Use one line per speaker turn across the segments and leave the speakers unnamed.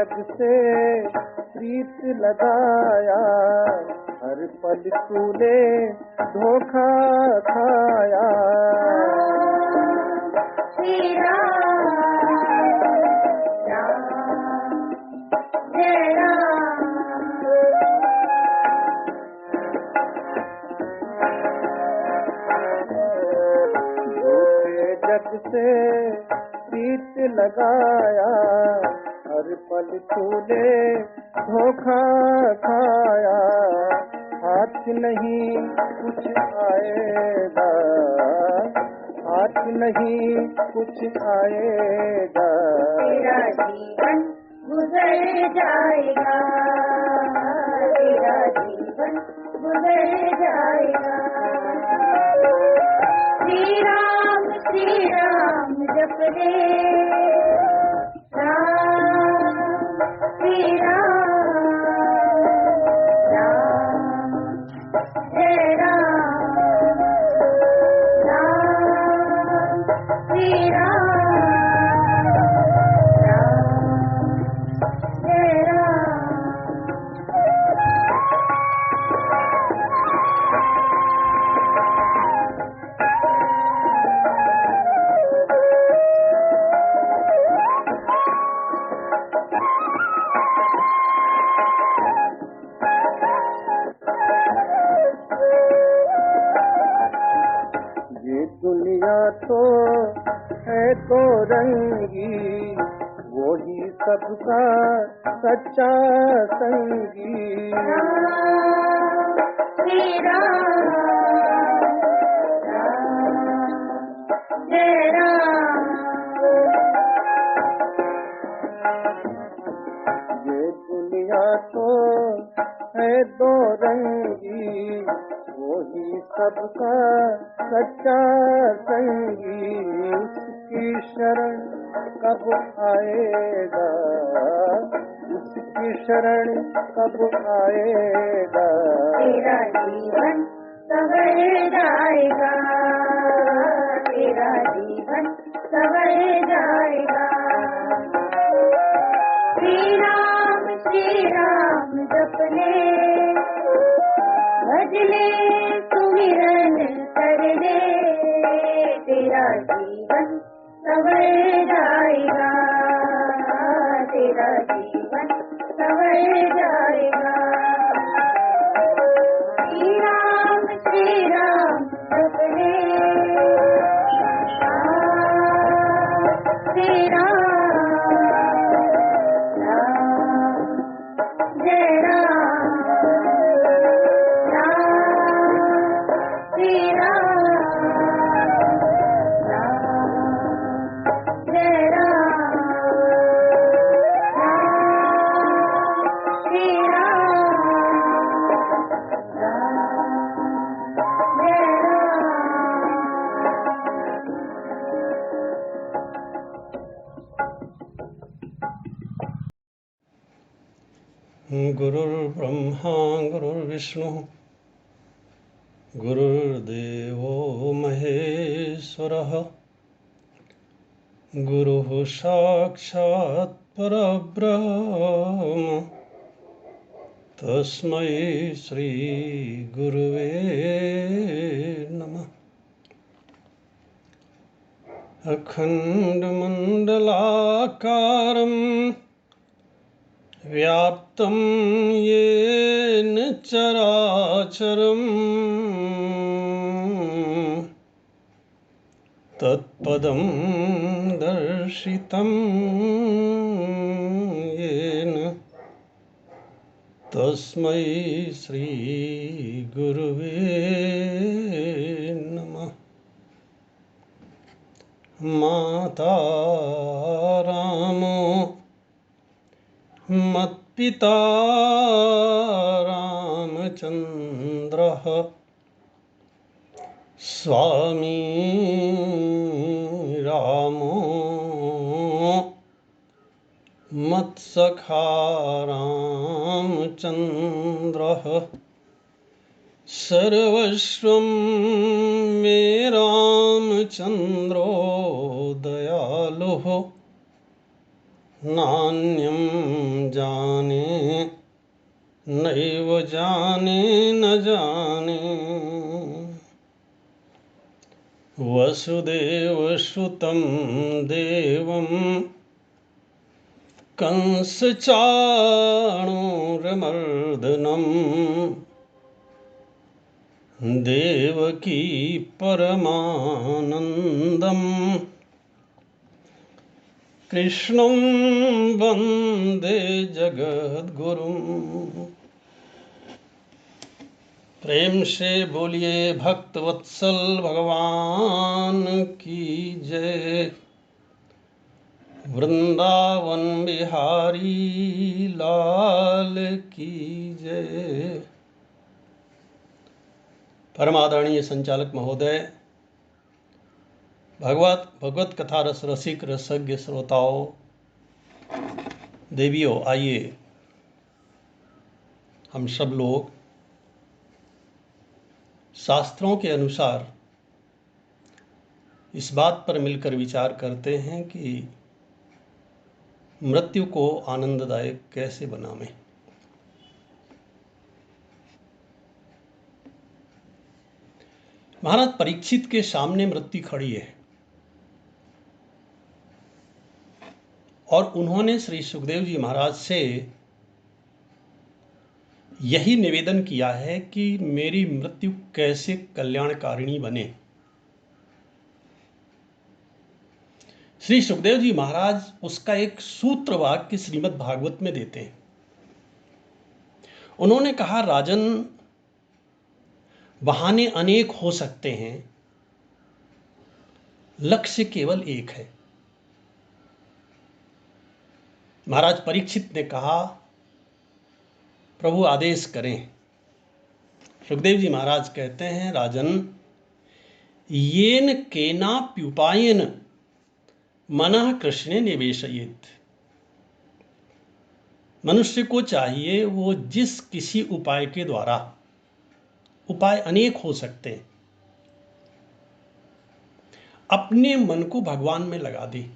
जग से प्रीत लगाया, हर पल तूने धोखा खाया।
श्री राम राम जय राम।
झूठे जग से प्रीत लगाया, हर पल तूने धोखा खाया। हाथ नहीं कुछ आएगा, हाथ नहीं कुछ आएगा।
तेरा जीवन गुजर जाएगा, तेरा जीवन गुजर जाएगा। श्री राम जप ले राम, श्री राम राम जय राम, राम श्री राम राम जय राम।
दुनिया तो है दो रंगी, वो ही सबका सच्चा संगी।
श्री राम राम जय राम।
ये दुनिया तो है दो रंगी, वो ही सबका सच्चा संगी। उसकी शरण कब आएगा, उसकी शरण कब आएगा।
तेरा जीवन संवर जाएगा, तेरा जीवन संवर जाएगा। श्री राम जप ले भज ले सुमिरन कर ले, तेरा जीवन संवर जाएगा, तेरा जीवन संवर जाएगा। श्री राम जप ले श्री राम राम जय राम, राम श्री राम राम जय राम, राम श्री राम राम जय राम।
गुरुर्ब्रह्मा गुरुर्विष्णु गुरुर्देवो महेश्वरः, गुरुः साक्षात् परब्रह्म, तस्मै श्री गुरुवे नमः। अखण्डमण्डलाकारं व्याप्तं येन चराचरं, तत्पदं दर्शितं येन, तस्मै श्री गुरुवे नमः। माता रामो मत्पिता रामचन्द्रः, स्वामी रामो मत्सखा रामचन्द्रः, सर्वस्वं मे रामचन्द्रो दयालुः, नान्यं जाने नैव जाने न जाने। वसुदेवसुतं देवं कंसचाणूरमर्दनं देवकी परमानन्दम् कृष्णं वन्दे जगद्गुरुम्। प्रेम से बोलिए भक्तवत्सल भगवान की जय। वृंदावन बिहारी लाल की जय। परमादरणीय संचालक महोदय, भगवत कथा रस रसिक रसज्ञ श्रोताओं, देवियों, आइए हम सब लोग शास्त्रों के अनुसार इस बात पर मिलकर विचार करते हैं कि मृत्यु को आनंददायक कैसे बनावें। महाराज परीक्षित के सामने मृत्यु खड़ी है और उन्होंने श्री सुखदेव जी महाराज से यही निवेदन किया है कि मेरी मृत्यु कैसे कल्याणकारिणी बने। श्री सुखदेव जी महाराज उसका एक सूत्र वाक्य श्रीमद् भागवत में देते हैं। उन्होंने कहा, राजन, बहाने अनेक हो सकते हैं, लक्ष्य केवल एक है। महाराज परीक्षित ने कहा, प्रभु आदेश करें। सुखदेव जी महाराज कहते हैं, राजन, येन केनाप्युपायेन मनः कृष्णे निवेशयेत्। मनुष्य को चाहिए वो जिस किसी उपाय के द्वारा, उपाय अनेक हो सकते हैं, अपने मन को भगवान में लगा दे।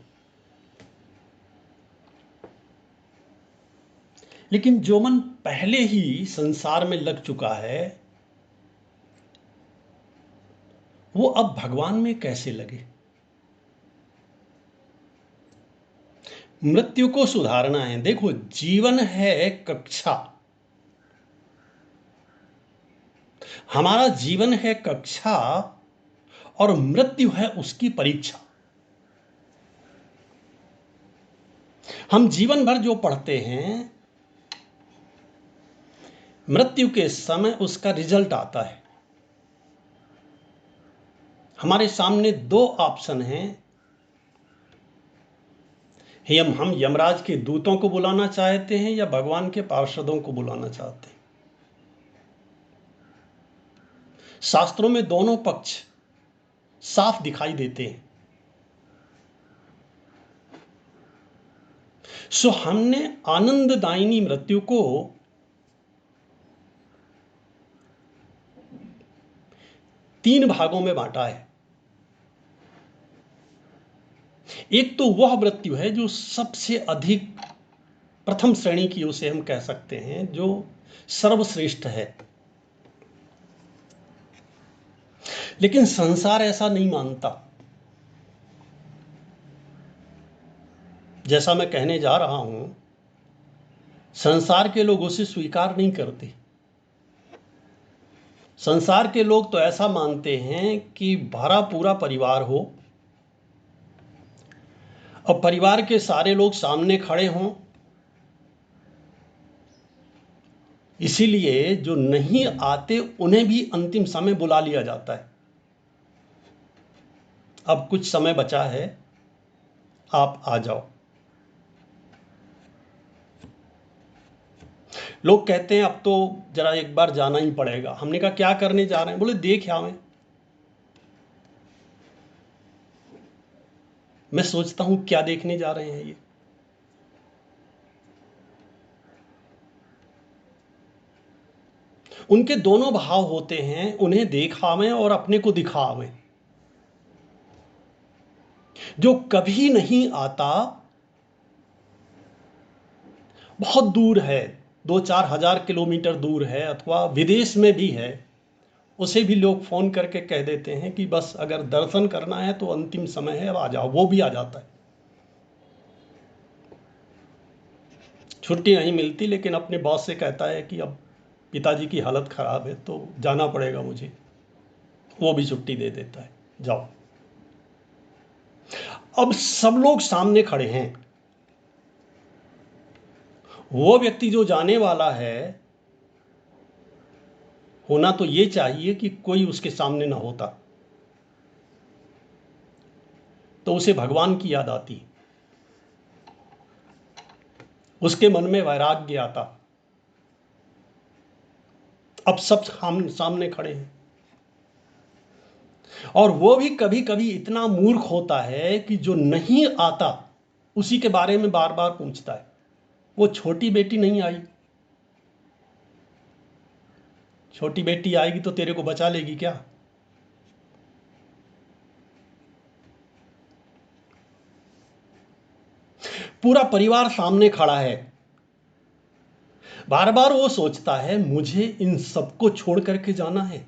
लेकिन जो मन पहले ही संसार में लग चुका है, वो अब भगवान में कैसे लगे। मृत्यु को सुधारना है। देखो, जीवन है कक्षा, हमारा जीवन है कक्षा और मृत्यु है उसकी परीक्षा। हम जीवन भर जो पढ़ते हैं, मृत्यु के समय उसका रिजल्ट आता है। हमारे सामने दो ऑप्शन हैं। हम यमराज के दूतों को बुलाना चाहते हैं या भगवान के पार्षदों को बुलाना चाहते हैं। शास्त्रों में दोनों पक्ष साफ दिखाई देते हैं। सो हमने आनंददायिनी मृत्यु को तीन भागों में बांटा है। एक तो वह मृत्यु है जो सबसे अधिक प्रथम श्रेणी की, उसे हम कह सकते हैं, जो सर्वश्रेष्ठ है। लेकिन संसार ऐसा नहीं मानता। जैसा मैं कहने जा रहा हूं, संसार के लोग उसे स्वीकार नहीं करते। संसार के लोग तो ऐसा मानते हैं कि भरा पूरा परिवार हो और परिवार के सारे लोग सामने खड़े हों, इसीलिए जो नहीं आते उन्हें भी अंतिम समय बुला लिया जाता है। अब कुछ समय बचा है, आप आ जाओ। लोग कहते हैं अब तो जरा एक बार जाना ही पड़ेगा। हमने कहा क्या करने जा रहे हैं? बोले देख आवें। मैं सोचता हूं क्या देखने जा रहे हैं ये। उनके दोनों भाव होते हैं, उन्हें देखावें और अपने को दिखावें। जो कभी नहीं आता बहुत दूर है, 2-4 हज़ार किलोमीटर दूर है, अथवा विदेश में भी है, उसे भी लोग फ़ोन करके कह देते हैं कि बस अगर दर्शन करना है तो अंतिम समय है, अब आ जाओ, वो भी आ जाता है। छुट्टी नहीं मिलती, लेकिन अपने बॉस से कहता है कि अब पिताजी की हालत ख़राब है तो जाना पड़ेगा मुझे, वो भी छुट्टी दे देता है, जाओ। अब सब लोग सामने खड़े हैं, वो व्यक्ति जो जाने वाला है, होना तो ये चाहिए कि कोई उसके सामने ना होता, तो उसे भगवान की याद आती, उसके मन में वैराग्य आता। अब सब सामने खड़े हैं, और वो भी कभी कभी इतना मूर्ख होता है कि जो नहीं आता उसी के बारे में बार बार पूछता है। वो छोटी बेटी नहीं आई, छोटी बेटी आएगी तो तेरे को बचा लेगी क्या? पूरा परिवार सामने खड़ा है, बार बार वो सोचता है मुझे इन सबको छोड़ करके जाना है,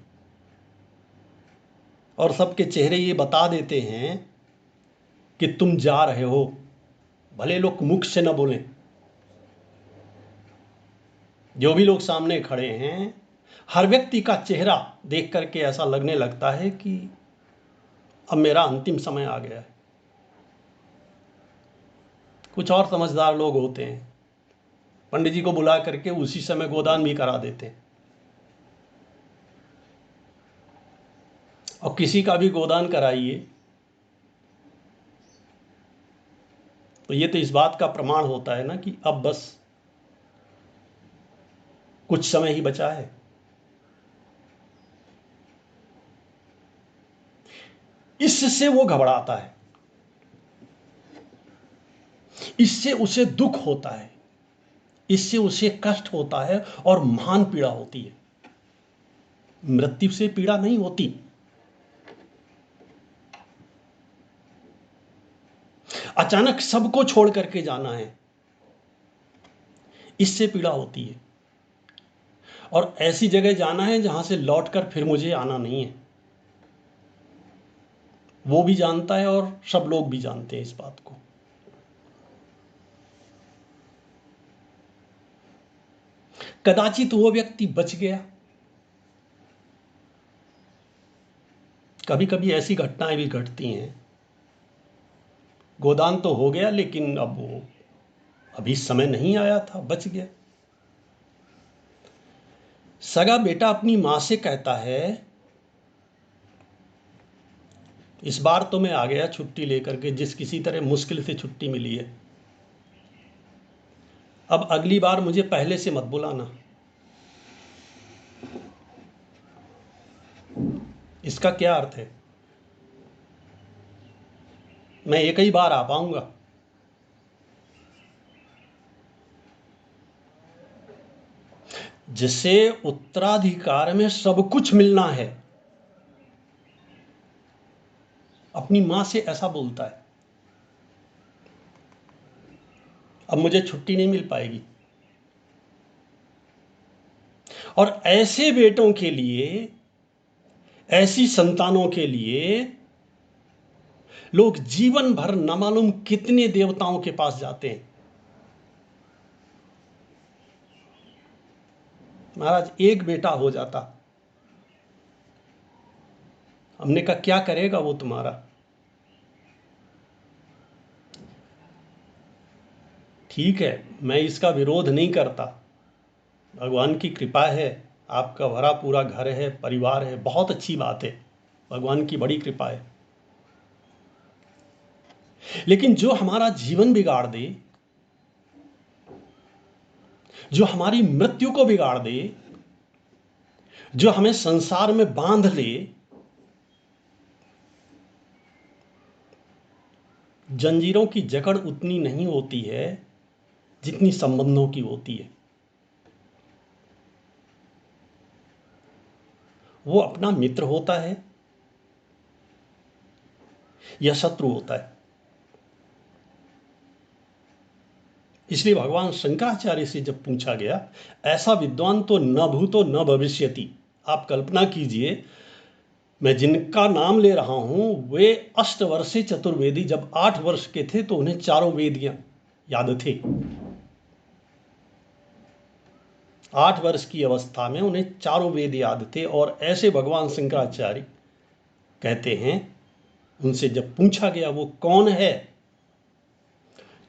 और सबके चेहरे ये बता देते हैं कि तुम जा रहे हो, भले लोग मुख से न बोलें। जो भी लोग सामने खड़े हैं, हर व्यक्ति का चेहरा देख करके ऐसा लगने लगता है कि अब मेरा अंतिम समय आ गया है। कुछ और समझदार लोग होते हैं, पंडित जी को बुला करके उसी समय गोदान भी करा देते हैं, और किसी का भी गोदान कराइए तो ये तो इस बात का प्रमाण होता है ना कि अब बस कुछ समय ही बचा है। इससे वो घबराता है, इससे उसे दुख होता है, इससे उसे कष्ट होता है और महान पीड़ा होती है। मृत्यु से पीड़ा नहीं होती, अचानक सबको छोड़ करके जाना है, इससे पीड़ा होती है। और ऐसी जगह जाना है जहां से लौटकर फिर मुझे आना नहीं है, वो भी जानता है और सब लोग भी जानते हैं इस बात को। कदाचित वो व्यक्ति बच गया। कभी कभी ऐसी घटनाएं भी घटती हैं, गोदान तो हो गया लेकिन अब वो अभी समय नहीं आया था, बच गया। सगा बेटा अपनी मां से कहता है इस बार तो मैं आ गया छुट्टी लेकर के, जिस किसी तरह मुश्किल से छुट्टी मिली है, अब अगली बार मुझे पहले से मत बुलाना। इसका क्या अर्थ है? मैं एक ही बार आ पाऊंगा। जिसे उत्तराधिकार में सब कुछ मिलना है, अपनी मां से ऐसा बोलता है अब मुझे छुट्टी नहीं मिल पाएगी। और ऐसे बेटों के लिए, ऐसी संतानों के लिए लोग जीवन भर न मालूम कितने देवताओं के पास जाते हैं। महाराज एक बेटा हो जाता, हमने कहा क्या करेगा वो तुम्हारा? ठीक है, मैं इसका विरोध नहीं करता, भगवान की कृपा है, आपका भरा पूरा घर है, परिवार है, बहुत अच्छी बात है, भगवान की बड़ी कृपा है। लेकिन जो हमारा जीवन बिगाड़ दे, जो हमारी मृत्यु को बिगाड़ दे, जो हमें संसार में बांध ले, जंजीरों की जकड़ उतनी नहीं होती है जितनी संबंधों की होती है। वो अपना मित्र होता है या शत्रु होता है, इसलिए भगवान शंकराचार्य से जब पूछा गया, ऐसा विद्वान तो न भूतो न भविष्यति। आप कल्पना कीजिए, मैं जिनका नाम ले रहा हूं वे अष्टवर्षीय चतुर्वेदी, जब 8 वर्ष के थे तो उन्हें चारों वेद याद थे। 8 वर्ष की अवस्था में उन्हें चारों वेद याद थे। और ऐसे भगवान शंकराचार्य कहते हैं, उनसे जब पूछा गया वो कौन है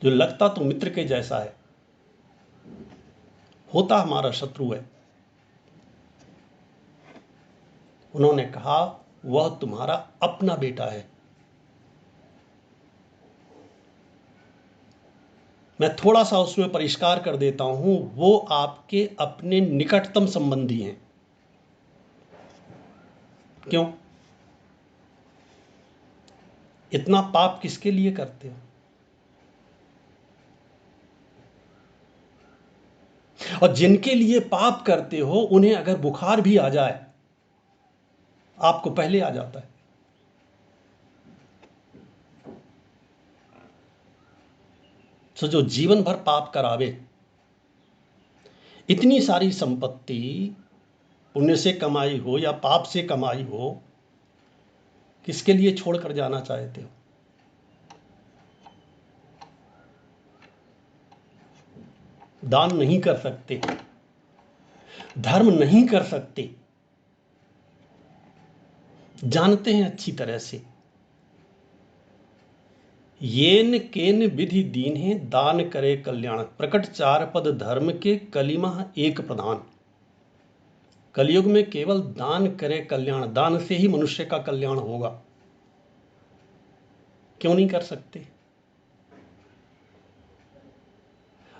जो लगता तो मित्र के जैसा है, होता हमारा शत्रु है, उन्होंने कहा वह तुम्हारा अपना बेटा है। मैं थोड़ा सा उसमें परिष्कार कर देता हूं, वो आपके अपने निकटतम संबंधी हैं। क्यों? इतना पाप किसके लिए करते हो? और जिनके लिए पाप करते हो उन्हें अगर बुखार भी आ जाए, आपको पहले आ जाता है। तो जो जीवन भर पाप करावे, इतनी सारी संपत्ति पुण्य से कमाई हो या पाप से कमाई हो, किसके लिए छोड़कर जाना चाहते हो? दान नहीं कर सकते, धर्म नहीं कर सकते, जानते हैं अच्छी तरह से। येन केन विधि दीन है, दान करे कल्याण। प्रकट 4 पद धर्म के, कलिमा एक प्रधान। कलयुग में केवल दान करे कल्याण, दान से ही मनुष्य का कल्याण होगा। क्यों नहीं कर सकते?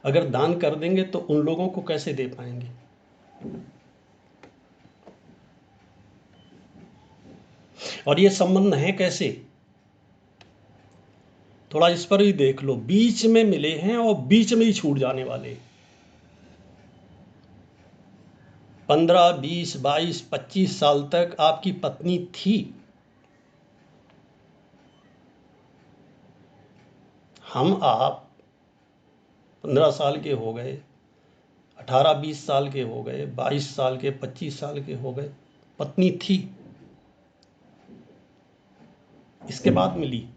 अगर दान कर देंगे तो उन लोगों को कैसे दे पाएंगे? और ये संबंध है कैसे? थोड़ा इस पर भी देख लो। बीच में मिले हैं और बीच में ही छूट जाने वाले। 15, 20, 22, 25 साल तक आपकी पत्नी थी, हम आप 15 साल के हो गए, 18, 20 साल के हो गए, 22 साल के, 25 साल के हो गए, पत्नी थी, इसके बाद मिली।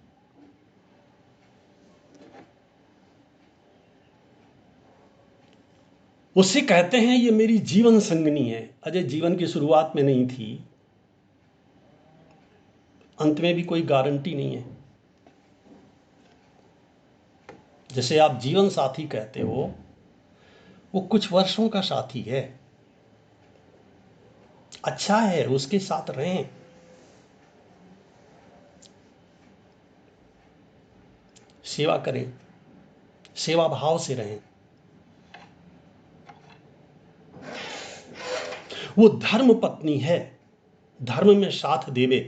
उससे कहते हैं ये मेरी जीवन संगनी है। अजय जीवन की शुरुआत में नहीं थी, अंत में भी कोई गारंटी नहीं है। जैसे आप जीवन साथी कहते हो, वो कुछ वर्षों का साथी है, अच्छा है, उसके साथ रहें, सेवा करें, सेवा भाव से रहें। वो धर्म पत्नी है, धर्म में साथ देवे,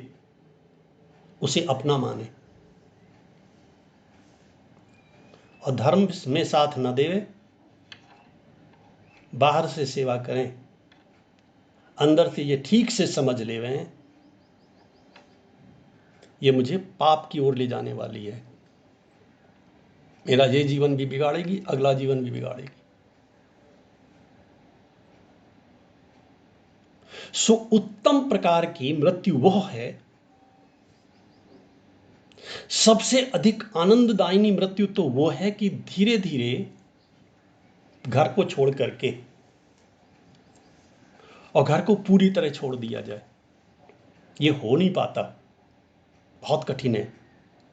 उसे अपना माने। और धर्म में साथ न देवे, बाहर से सेवा करें, अंदर से ये ठीक से समझ ले रहे हैं ये मुझे पाप की ओर ले जाने वाली है, मेरा ये जीवन भी बिगाड़ेगी, अगला जीवन भी बिगाड़ेगी। सो उत्तम प्रकार की मृत्यु वह है, सबसे अधिक आनंददायिनी मृत्यु तो वो है कि धीरे धीरे घर को छोड़ करके और घर को पूरी तरह छोड़ दिया जाए। ये हो नहीं पाता, बहुत कठिन है।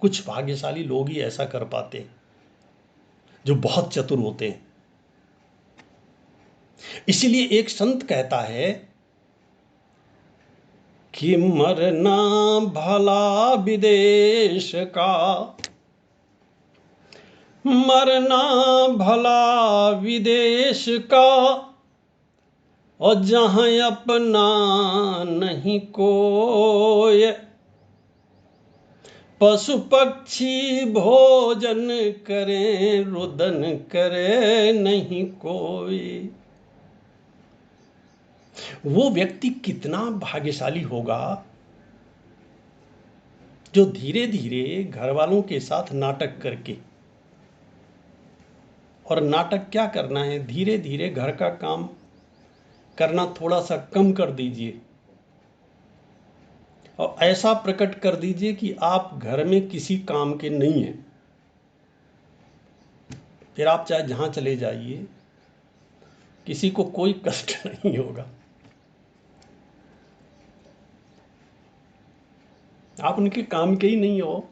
कुछ भाग्यशाली लोग ही ऐसा कर पाते हैं, जो बहुत चतुर होते हैं। इसीलिए एक संत कहता है कि मरना भला विदेश का, मरना भला विदेश का, और जहां अपना नहीं कोय, पशु पक्षी भोजन करें, रुदन करे नहीं कोई। वो व्यक्ति कितना भाग्यशाली होगा जो धीरे धीरे घर वालों के साथ नाटक करके और नाटक क्या करना है, धीरे धीरे घर का काम करना थोड़ा सा कम कर दीजिए और ऐसा प्रकट कर दीजिए कि आप घर में किसी काम के नहीं हैं। फिर आप चाहे जहां चले जाइए, किसी को कोई कष्ट नहीं होगा। आप उनके काम के ही नहीं हो।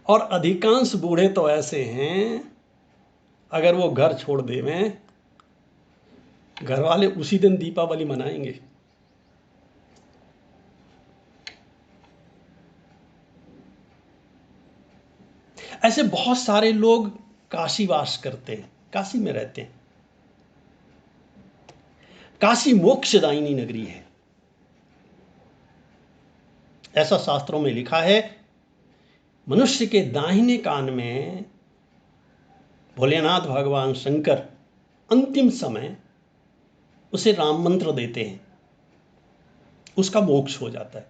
और अधिकांश बूढ़े तो ऐसे हैं, अगर वो घर छोड़ देवें, घर वाले उसी दिन दीपावली मनाएंगे। ऐसे बहुत सारे लोग काशीवास करते हैं, काशी में रहते हैं। काशी मोक्षदायिनी नगरी है, ऐसा शास्त्रों में लिखा है। मनुष्य के दाहिने कान में भोलेनाथ भगवान शंकर अंतिम समय उसे राम मंत्र देते हैं, उसका मोक्ष हो जाता है।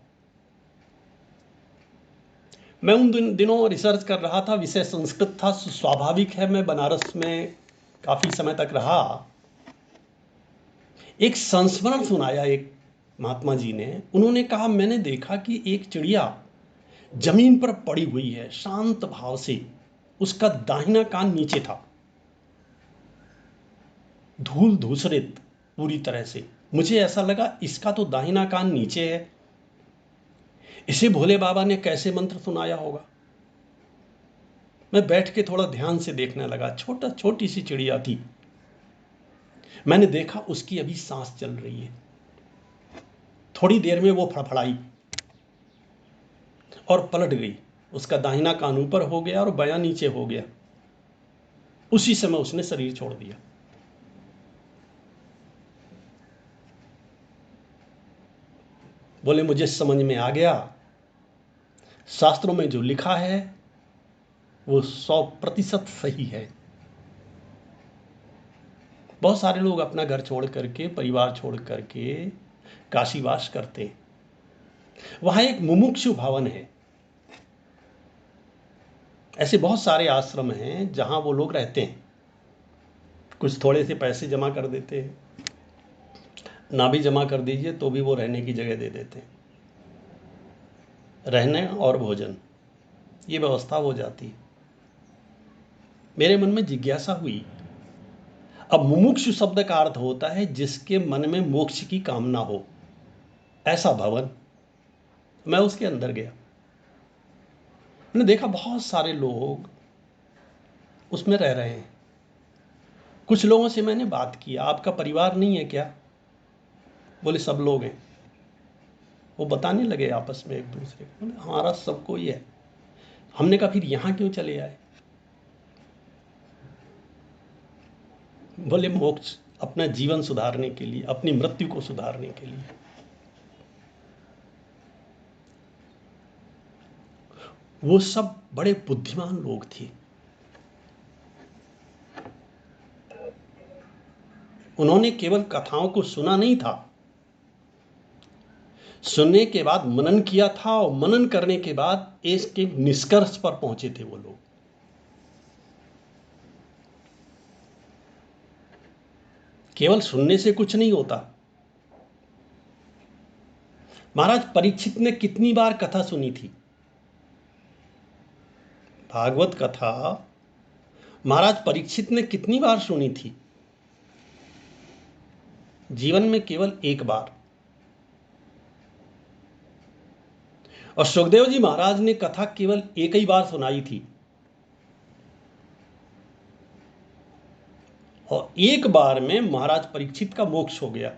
मैं उन दिनों रिसर्च कर रहा था, विषय संस्कृत था, स्वाभाविक है, मैं बनारस में काफी समय तक रहा। एक संस्मरण सुनाया एक महात्मा जी ने। उन्होंने कहा, मैंने देखा कि एक चिड़िया जमीन पर पड़ी हुई है शांत भाव से, उसका दाहिना कान नीचे था, धूल धूसरित पूरी तरह से। मुझे ऐसा लगा इसका तो दाहिना कान नीचे है, इसे भोले बाबा ने कैसे मंत्र सुनाया होगा। मैं बैठ के थोड़ा ध्यान से देखने लगा। छोटी सी चिड़िया थी। मैंने देखा उसकी अभी सांस चल रही है। थोड़ी देर में वो फड़फड़ाई और पलट गई। उसका दाहिना कान ऊपर हो गया और बायां नीचे हो गया। उसी समय उसने शरीर छोड़ दिया। बोले, मुझे समझ में आ गया, शास्त्रों में जो लिखा है वो 100% सही है। बहुत सारे लोग अपना घर छोड़ करके, परिवार छोड़ करके काशीवास करते हैं। वहां एक मुमुक्षु भवन है। ऐसे बहुत सारे आश्रम हैं जहां वो लोग रहते हैं। कुछ थोड़े से पैसे जमा कर देते हैं, ना भी जमा कर दीजिए तो भी वो रहने की जगह दे देते हैं। रहने और भोजन, ये व्यवस्था हो जाती है। मेरे मन में जिज्ञासा हुई। अब मुमुक्षु शब्द का अर्थ होता है जिसके मन में मोक्ष की कामना हो, ऐसा भवन। मैं उसके अंदर गया। मैंने देखा बहुत सारे लोग उसमें रह रहे हैं। कुछ लोगों से मैंने बात की, आपका परिवार नहीं है क्या? बोले, सब लोग हैं। वो बताने लगे आपस में एक दूसरे को, बोले हमारा सबको ही है। हमने कहा, फिर यहां क्यों चले आए? बोले, मोक्ष, अपना जीवन सुधारने के लिए, अपनी मृत्यु को सुधारने के लिए। वो सब बड़े बुद्धिमान लोग थे। उन्होंने केवल कथाओं को सुना नहीं था, सुनने के बाद मनन किया था, और मनन करने के बाद इसके निष्कर्ष पर पहुंचे थे वो लोग। केवल सुनने से कुछ नहीं होता। महाराज परीक्षित ने कितनी बार कथा सुनी थी? भागवत कथा महाराज परीक्षित ने कितनी बार सुनी थी? जीवन में केवल एक बार। और सुखदेव जी महाराज ने कथा केवल एक ही बार सुनाई थी, और एक बार में महाराज परीक्षित का मोक्ष हो गया।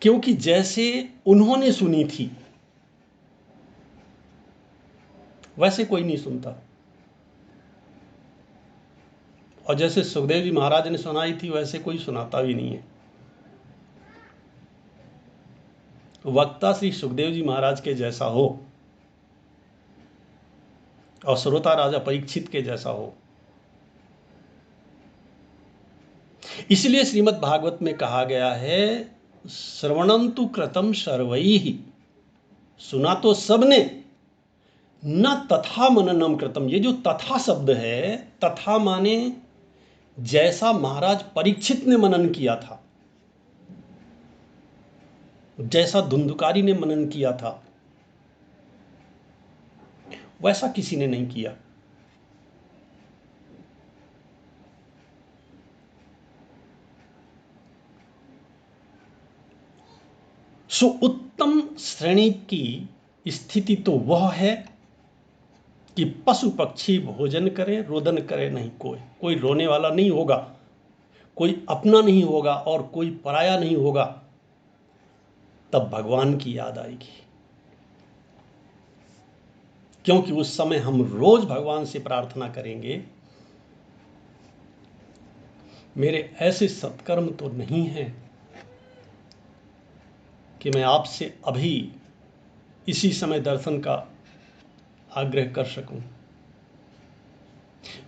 क्योंकि जैसे उन्होंने सुनी थी वैसे कोई नहीं सुनता, और जैसे सुखदेव जी महाराज ने सुनाई थी वैसे कोई सुनाता भी नहीं है। वक्ता श्री सुखदेव जी महाराज के जैसा हो और श्रोता राजा परीक्षित के जैसा हो। इसलिए श्रीमद् भागवत में कहा गया है, श्रवणम तु कृतम सर्वैः, सुना तो सबने, न तथा मननम कृतम। ये जो तथा शब्द है, तथा माने जैसा महाराज परीक्षित ने मनन किया था, जैसा धुंधुकारी ने मनन किया था, वैसा किसी ने नहीं किया। सो उत्तम श्रेणी की स्थिति तो वह है कि पशु पक्षी भोजन करें, रोदन करे नहीं कोई। कोई रोने वाला नहीं होगा, कोई अपना नहीं होगा और कोई पराया नहीं होगा। तब भगवान की याद आएगी, क्योंकि उस समय हम रोज भगवान से प्रार्थना करेंगे, मेरे ऐसे सत्कर्म तो नहीं हैं कि मैं आपसे अभी इसी समय दर्शन का आग्रह कर सकूं।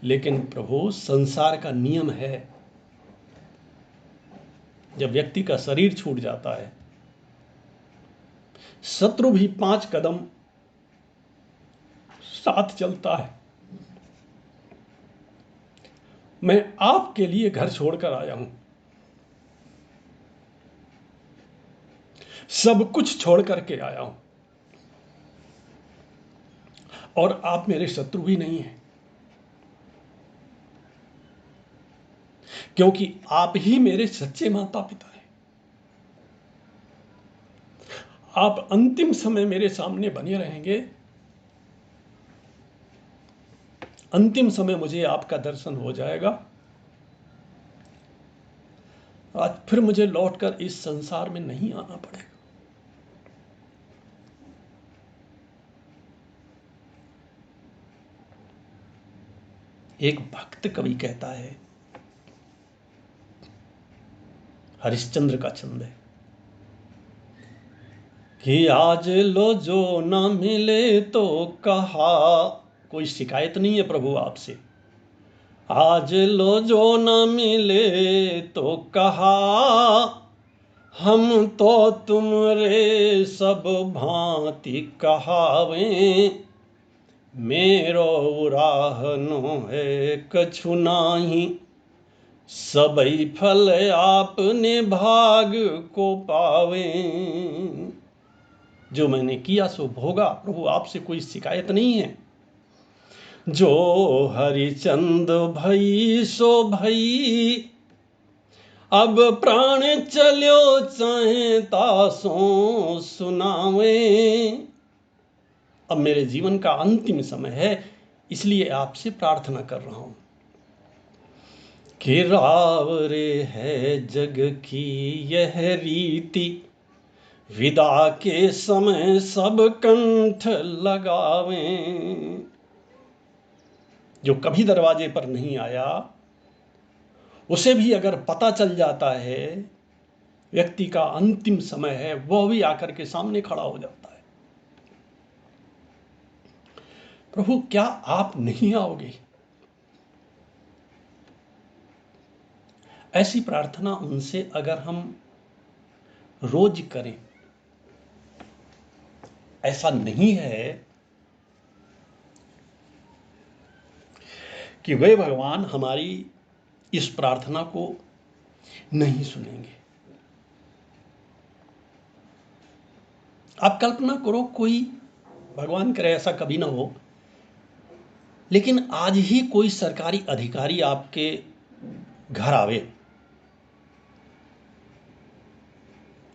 लेकिन प्रभु, संसार का नियम है, जब व्यक्ति का शरीर छूट जाता है, शत्रु भी 5 कदम साथ चलता है। मैं आपके लिए घर छोड़कर आया हूं, सब कुछ छोड़ करके आया हूं, और आप मेरे शत्रु भी नहीं हैं, क्योंकि आप ही मेरे सच्चे माता पिता हैं। आप अंतिम समय मेरे सामने बने रहेंगे, अंतिम समय मुझे आपका दर्शन हो जाएगा, आज फिर मुझे लौटकर इस संसार में नहीं आना पड़ेगा। एक भक्त कवि कहता है, हरिश्चंद्र का छंद है कि आज लो जो ना मिले तो कहा। कोई शिकायत नहीं है प्रभु आपसे, आज लो जो ना मिले तो कहा, हम तो तुमरे सब भांति कहावें, मेरो उराहनो है कछु नाही, सबई फल आपने भाग को पावे। जो मैंने किया सो भोगा, प्रभु आपसे कोई शिकायत नहीं है। जो हरिचंद भई सो भई, अब प्राण चलो चाहे तासों सुनावे। अब मेरे जीवन का अंतिम समय है, इसलिए आपसे प्रार्थना कर रहा हूं कि रावरे है जग की यह रीति, विदा के समय सब कंठ लगावें। जो कभी दरवाजे पर नहीं आया, उसे भी अगर पता चल जाता है व्यक्ति का अंतिम समय है, वह भी आकर के सामने खड़ा हो जाता है। प्रभु, क्या आप नहीं आओगे? ऐसी प्रार्थना उनसे अगर हम रोज करें, ऐसा नहीं है कि वे भगवान हमारी इस प्रार्थना को नहीं सुनेंगे। आप कल्पना करो, कोई, भगवान करे ऐसा कभी ना हो, लेकिन आज ही कोई सरकारी अधिकारी आपके घर आवे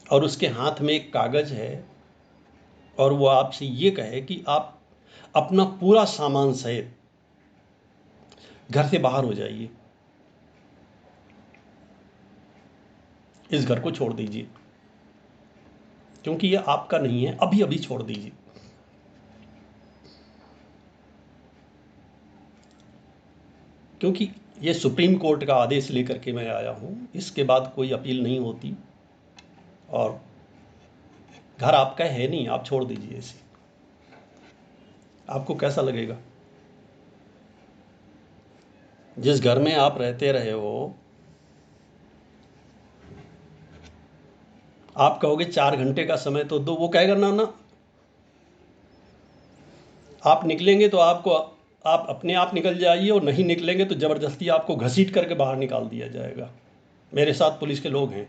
और उसके हाथ में एक कागज है और वो आपसे ये कहे कि आप अपना पूरा सामान सहित घर से बाहर हो जाइए, इस घर को छोड़ दीजिए, क्योंकि ये आपका नहीं है, अभी अभी छोड़ दीजिए। क्योंकि ये सुप्रीम कोर्ट का आदेश लेकर के मैं आया हूं, इसके बाद कोई अपील नहीं होती, और घर आपका है नहीं, आप छोड़ दीजिए इसे। आपको कैसा लगेगा? जिस घर में आप रहते रहे हो, आप कहोगे 4 घंटे का समय तो दो, वो कहेगा ना ना, आप निकलेंगे तो आप अपने आप निकल जाइए, और नहीं निकलेंगे तो ज़बरदस्ती आपको घसीट करके बाहर निकाल दिया जाएगा। मेरे साथ पुलिस के लोग हैं।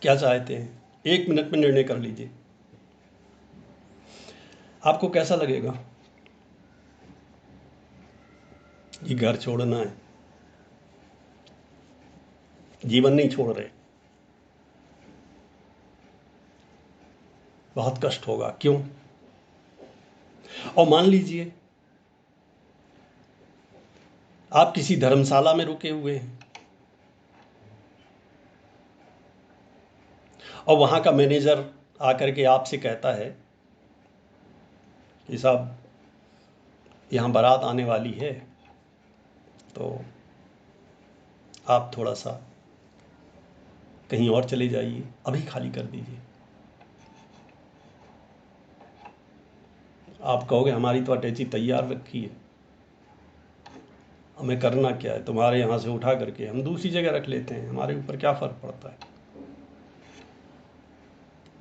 क्या चाहते हैं? 1 मिनट में निर्णय कर लीजिए। आपको कैसा लगेगा? ये घर छोड़ना है, जीवन नहीं छोड़ रहे। बहुत कष्ट होगा। क्यों? और मान लीजिए आप किसी धर्मशाला में रुके हुए हैं और वहां का मैनेजर आकर के आपसे कहता है कि साहब यहाँ बारात आने वाली है, तो आप थोड़ा सा कहीं और चले जाइए, अभी खाली कर दीजिए। आप कहोगे हमारी तो अटैची तैयार रखी है, हमें करना क्या है, तुम्हारे यहाँ से उठा करके हम दूसरी जगह रख लेते हैं, हमारे ऊपर क्या फ़र्क पड़ता है?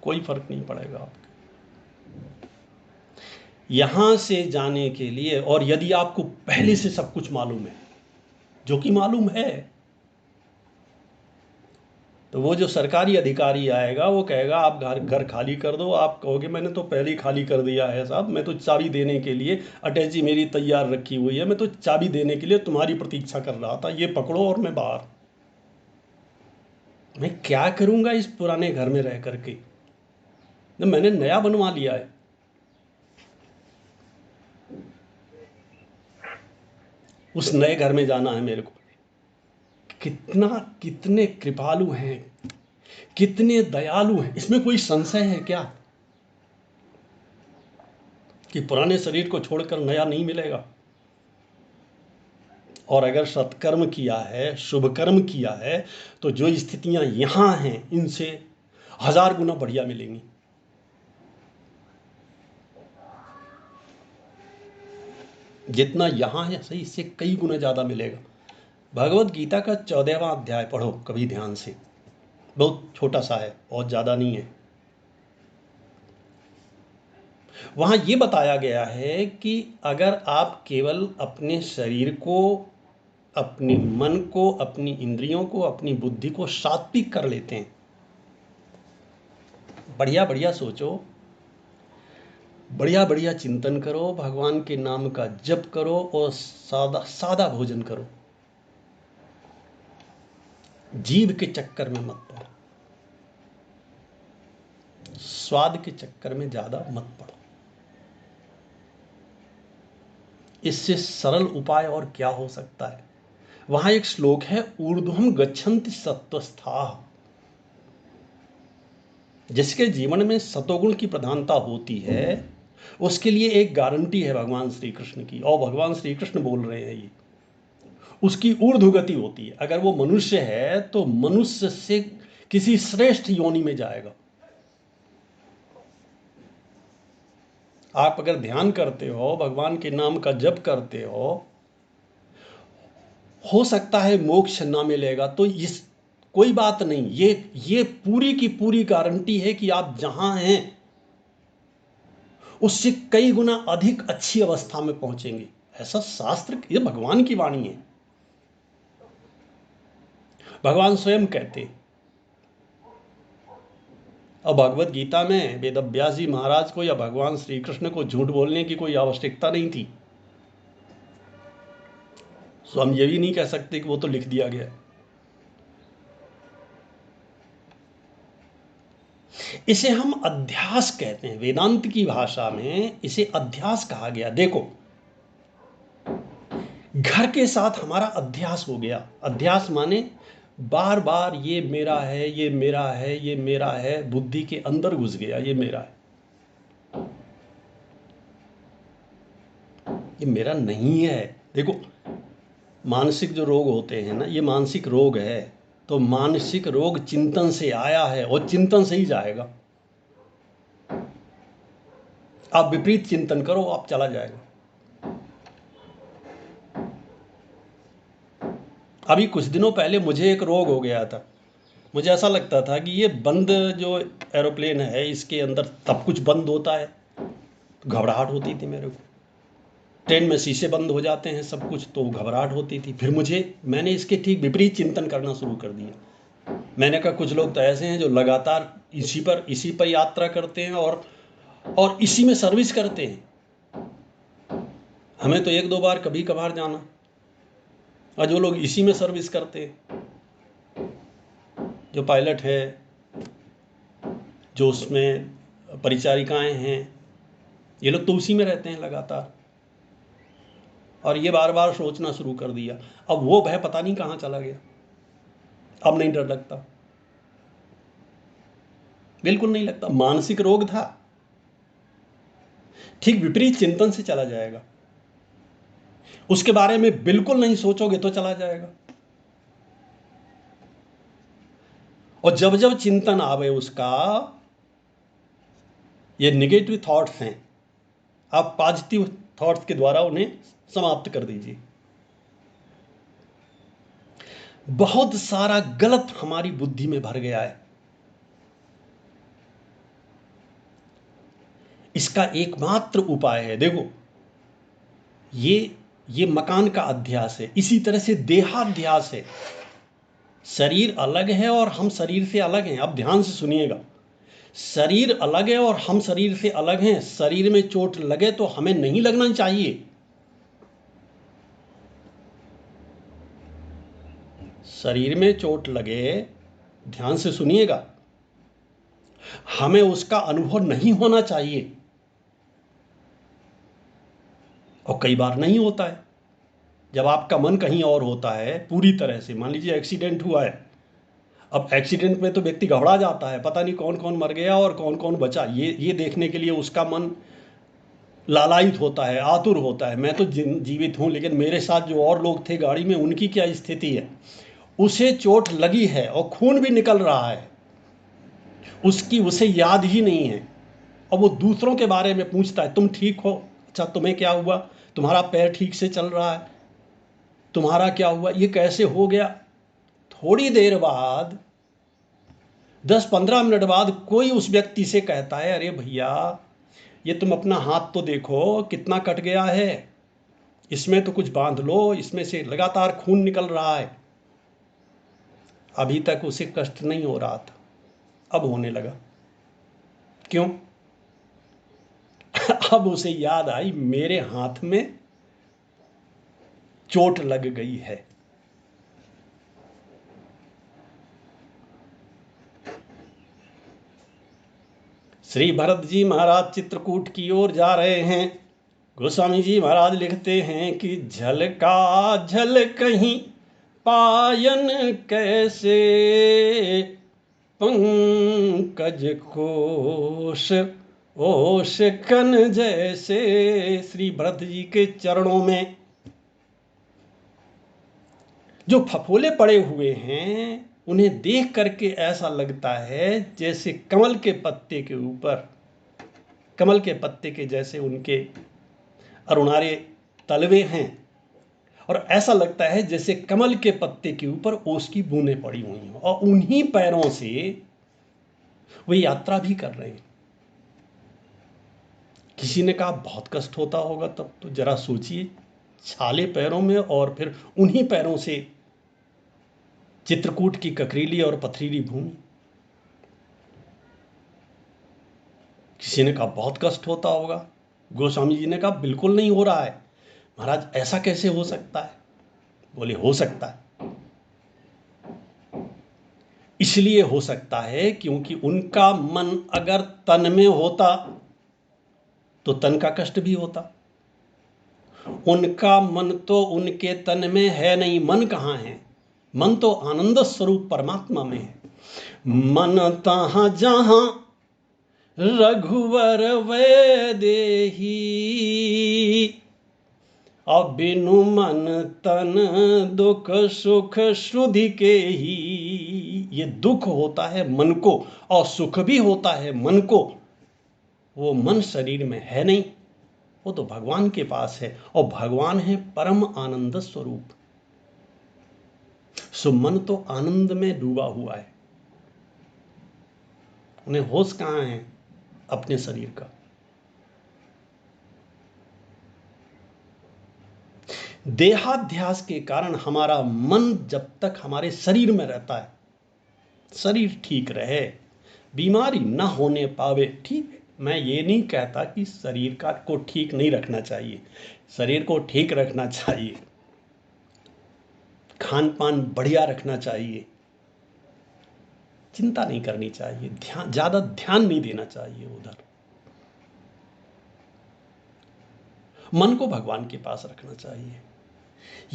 कोई फ़र्क नहीं पड़ेगा आपको यहाँ से जाने के लिए। और यदि आपको पहले से सब कुछ मालूम है, जो कि मालूम है, तो वो जो सरकारी अधिकारी आएगा वो कहेगा आप घर खाली कर दो। आप कहोगे मैंने तो पहले ही खाली कर दिया है साहब, मैं तो चाबी देने के लिए, अटैची मेरी तैयार रखी हुई है, मैं तो चाबी देने के लिए तुम्हारी प्रतीक्षा कर रहा था, ये पकड़ो और मैं बाहर। मैं क्या करूंगा इस पुराने घर में रह करके? न मैंने नया बनवा लिया है। उस नए घर में जाना है मेरे को। कितने कृपालु हैं, कितने दयालु हैं, इसमें कोई संशय है क्या कि पुराने शरीर को छोड़कर नया नहीं मिलेगा? और अगर सत्कर्म किया है, शुभ कर्म किया है, तो जो स्थितियां यहां हैं इनसे 1000 गुना बढ़िया मिलेंगी। जितना यहां है सही, इससे कई गुना ज्यादा मिलेगा। भगवत गीता का 14वां अध्याय पढ़ो कभी ध्यान से, बहुत छोटा सा है, बहुत ज्यादा नहीं है। वहां यह बताया गया है कि अगर आप केवल अपने शरीर को, अपने मन को, अपनी इंद्रियों को, अपनी बुद्धि को सात्विक कर लेते हैं, बढ़िया बढ़िया सोचो, बढ़िया बढ़िया चिंतन करो, भगवान के नाम का जप करो और सादा सादा भोजन करो, जीव के चक्कर में मत पड़ो, स्वाद के चक्कर में ज्यादा मत पड़ो। इससे सरल उपाय और क्या हो सकता है? वहां एक श्लोक है, ऊर्ध्वम गच्छन्ति सत्वस्था। जिसके जीवन में सतोगुण की प्रधानता होती है, उसके लिए एक गारंटी है भगवान श्री कृष्ण की, और भगवान श्री कृष्ण बोल रहे हैं ये, उसकी ऊर्ध्व गति होती है। अगर वो मनुष्य है तो मनुष्य से किसी श्रेष्ठ योनि में जाएगा। आप अगर ध्यान करते हो, भगवान के नाम का जप करते हो सकता है मोक्ष ना मिलेगा, तो इस कोई बात नहीं, ये पूरी की पूरी गारंटी है कि आप जहां हैं उससे कई गुना अधिक अच्छी अवस्था में पहुंचेंगे। ऐसा शास्त्र, ये भगवान की वाणी है, भगवान स्वयं कहते। और भगवत गीता में वेदव्यास जी महाराज को या भगवान श्री कृष्ण को झूठ बोलने की कोई आवश्यकता नहीं थी, तो हम ये भी नहीं कह सकते कि वो तो लिख दिया गया। इसे हम अध्यास कहते हैं, वेदांत की भाषा में इसे अध्यास कहा गया। देखो, घर के साथ हमारा अध्यास हो गया। अध्यास माने बार बार ये मेरा है, ये मेरा है, ये मेरा है, बुद्धि के अंदर घुस गया, ये मेरा है, ये मेरा नहीं है। देखो, मानसिक जो रोग होते हैं ना, ये मानसिक रोग है, तो मानसिक रोग चिंतन से आया है और चिंतन से ही जाएगा। आप विपरीत चिंतन करो, आप चला जाएगा। अभी कुछ दिनों पहले मुझे एक रोग हो गया था। मुझे ऐसा लगता था कि ये बंद जो एरोप्लेन है, इसके अंदर सब कुछ बंद होता है, तो घबराहट होती थी मेरे को। ट्रेन में शीशे बंद हो जाते हैं सब कुछ, तो घबराहट होती थी। फिर मैंने इसके ठीक विपरीत चिंतन करना शुरू कर दिया। मैंने कहा कुछ लोग तो ऐसे हैं जो लगातार इसी पर यात्रा करते हैं और इसी में सर्विस करते हैं। हमें तो 1-2 बार कभी कभार जाना, और जो लोग इसी में सर्विस करते हैं, जो पायलट है, जो उसमें परिचारिकाएं हैं, ये लोग तो उसी में रहते हैं लगातार। और ये बार बार सोचना शुरू कर दिया। अब वो भय पता नहीं कहाँ चला गया। अब नहीं डर लगता, बिल्कुल नहीं लगता। मानसिक रोग था, ठीक विपरीत चिंतन से चला जाएगा। उसके बारे में बिल्कुल नहीं सोचोगे तो चला जाएगा। और जब जब चिंतन आवे उसका, ये नेगेटिव थॉट्स हैं, आप पॉजिटिव थॉट्स के द्वारा उन्हें समाप्त कर दीजिए। बहुत सारा गलत हमारी बुद्धि में भर गया है। इसका एकमात्र उपाय है, देखो, ये मकान का अध्यास है, इसी तरह से देहाध्यास है। शरीर अलग है और हम शरीर से अलग हैं। अब ध्यान से सुनिएगा, शरीर अलग है और हम शरीर से अलग हैं। शरीर में चोट लगे तो हमें नहीं लगना चाहिए। शरीर में चोट लगे, ध्यान से सुनिएगा, हमें उसका अनुभव नहीं होना चाहिए। और कई बार नहीं होता है। जब आपका मन कहीं और होता है पूरी तरह से, मान लीजिए एक्सीडेंट हुआ है। अब एक्सीडेंट में तो व्यक्ति घबरा जाता है, पता नहीं कौन कौन मर गया और कौन कौन बचा, ये देखने के लिए उसका मन लालायित होता है, आतुर होता है। मैं तो जीवित हूं, लेकिन मेरे साथ जो और लोग थे गाड़ी में, उनकी क्या स्थिति है। उसे चोट लगी है और खून भी निकल रहा है, उसे याद ही नहीं है। और वो दूसरों के बारे में पूछता है, तुम ठीक हो? अच्छा, तुम्हें क्या हुआ? तुम्हारा पैर ठीक से चल रहा है? तुम्हारा क्या हुआ? ये कैसे हो गया? थोड़ी देर बाद, 10-15 मिनट बाद कोई उस व्यक्ति से कहता है, अरे भैया, ये तुम अपना हाथ तो देखो कितना कट गया है, इसमें तो कुछ बांध लो, इसमें से लगातार खून निकल रहा है। अभी तक उसे कष्ट नहीं हो रहा था, अब होने लगा। क्यों? अब उसे याद आई, मेरे हाथ में चोट लग गई है। श्री भरत जी महाराज चित्रकूट की ओर जा रहे हैं। गोस्वामी जी महाराज लिखते हैं कि झलका झल कहीं पायन कैसे, पंकज कोश ओश कन जैसे। श्री भरत जी के चरणों में जो फफोले पड़े हुए हैं, उन्हें देख करके ऐसा लगता है जैसे कमल के पत्ते के ऊपर, कमल के पत्ते के जैसे उनके अरुणारे तलवे हैं। और ऐसा लगता है जैसे कमल के पत्ते के ऊपर ओस की बूंदें पड़ी हुई हैं, और उन्हीं पैरों से वे यात्रा भी कर रहे हैं। किसी ने कहा बहुत कष्ट होता होगा तब, तो जरा सोचिए, छाले पैरों में और फिर उन्हीं पैरों से चित्रकूट की ककरीली और पथरीली भूमि। किसी ने कहा बहुत कष्ट होता होगा। गोस्वामी जी ने कहा बिल्कुल नहीं हो रहा है महाराज, ऐसा कैसे हो सकता है? बोले हो सकता है, इसलिए हो सकता है क्योंकि उनका मन अगर तन में होता तो तन का कष्ट भी होता। उनका मन तो उनके तन में है नहीं। मन कहाँ है? मन तो आनंद स्वरूप परमात्मा में है। मन तहाँ जहाँ रघुवर वै देही, अब बिनु मन तन दुख सुख श्रुधि के ही। ये दुख होता है मन को और सुख भी होता है मन को। वो मन शरीर में है नहीं, वो तो भगवान के पास है, और भगवान है परम आनंद स्वरूप। सो मन तो आनंद में डूबा हुआ है। उन्हें होश कहाँ है? अपने शरीर का। देहाध्यास के कारण हमारा मन जब तक हमारे शरीर में रहता है, शरीर ठीक रहे, बीमारी ना होने पावे, ठीक है। मैं ये नहीं कहता कि शरीर को ठीक नहीं रखना चाहिए, शरीर को ठीक रखना चाहिए, खान पान बढ़िया रखना चाहिए, चिंता नहीं करनी चाहिए, ज्यादा ध्यान नहीं देना चाहिए उधर। मन को भगवान के पास रखना चाहिए।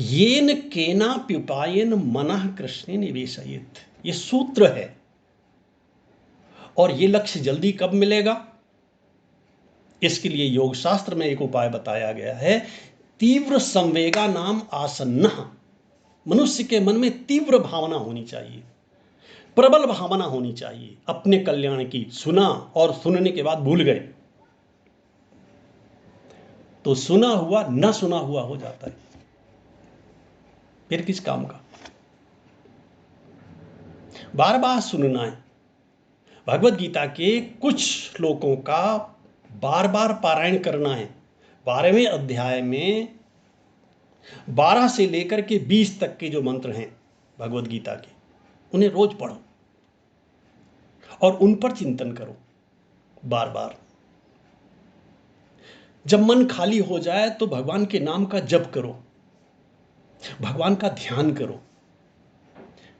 येन केनाप्युपायेन मनः कृष्णे निवेशयेत्, ये सूत्र है। और ये लक्ष्य जल्दी कब मिलेगा? इसके लिए योग शास्त्र में एक उपाय बताया गया है। तीव्र संवेगा नाम आसन्न, मनुष्य के मन में तीव्र भावना होनी चाहिए, प्रबल भावना होनी चाहिए अपने कल्याण की। सुना और सुनने के बाद भूल गए तो सुना हुआ न सुना हुआ हो जाता है, फिर किस काम का? बार बार सुनना है। भगवत गीता के कुछ श्लोकों का बार बार पारायण करना है। 12वें अध्याय में 12 से लेकर के 20 तक के जो मंत्र हैं भगवत गीता के, उन्हें रोज पढ़ो और उन पर चिंतन करो बार बार। जब मन खाली हो जाए तो भगवान के नाम का जप करो, भगवान का ध्यान करो,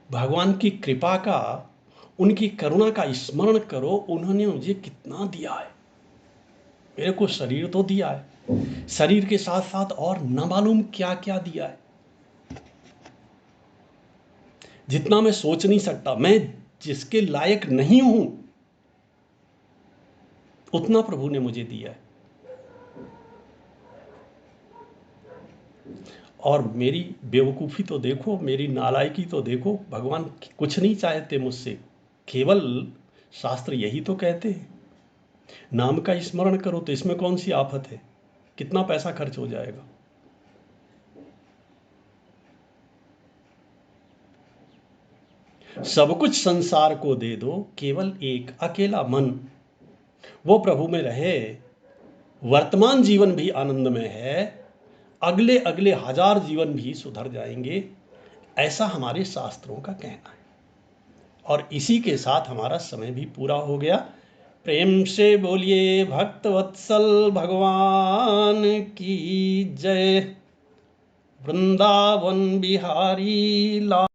भगवान की कृपा का, उनकी करुणा का स्मरण करो। उन्होंने मुझे कितना दिया है, मेरे को शरीर तो दिया है, शरीर के साथ साथ और न मालूम क्या क्या दिया है, जितना मैं सोच नहीं सकता। मैं जिसके लायक नहीं हूं उतना प्रभु ने मुझे दिया है। और मेरी बेवकूफ़ी तो देखो, मेरी नालायकी तो देखो। भगवान कुछ नहीं चाहते मुझसे, केवल शास्त्र यही तो कहते हैं नाम का स्मरण करो। तो इसमें कौन सी आफत है? कितना पैसा खर्च हो जाएगा? सब कुछ संसार को दे दो, केवल एक अकेला मन वो प्रभु में रहे। वर्तमान जीवन भी आनंदमय है, अगले अगले 1000 जीवन भी सुधर जाएंगे, ऐसा हमारे शास्त्रों का कहना है। और इसी के साथ हमारा समय भी पूरा हो गया। प्रेम से बोलिए भक्तवत्सल भगवान की जय। वृंदावन बिहारी लाल।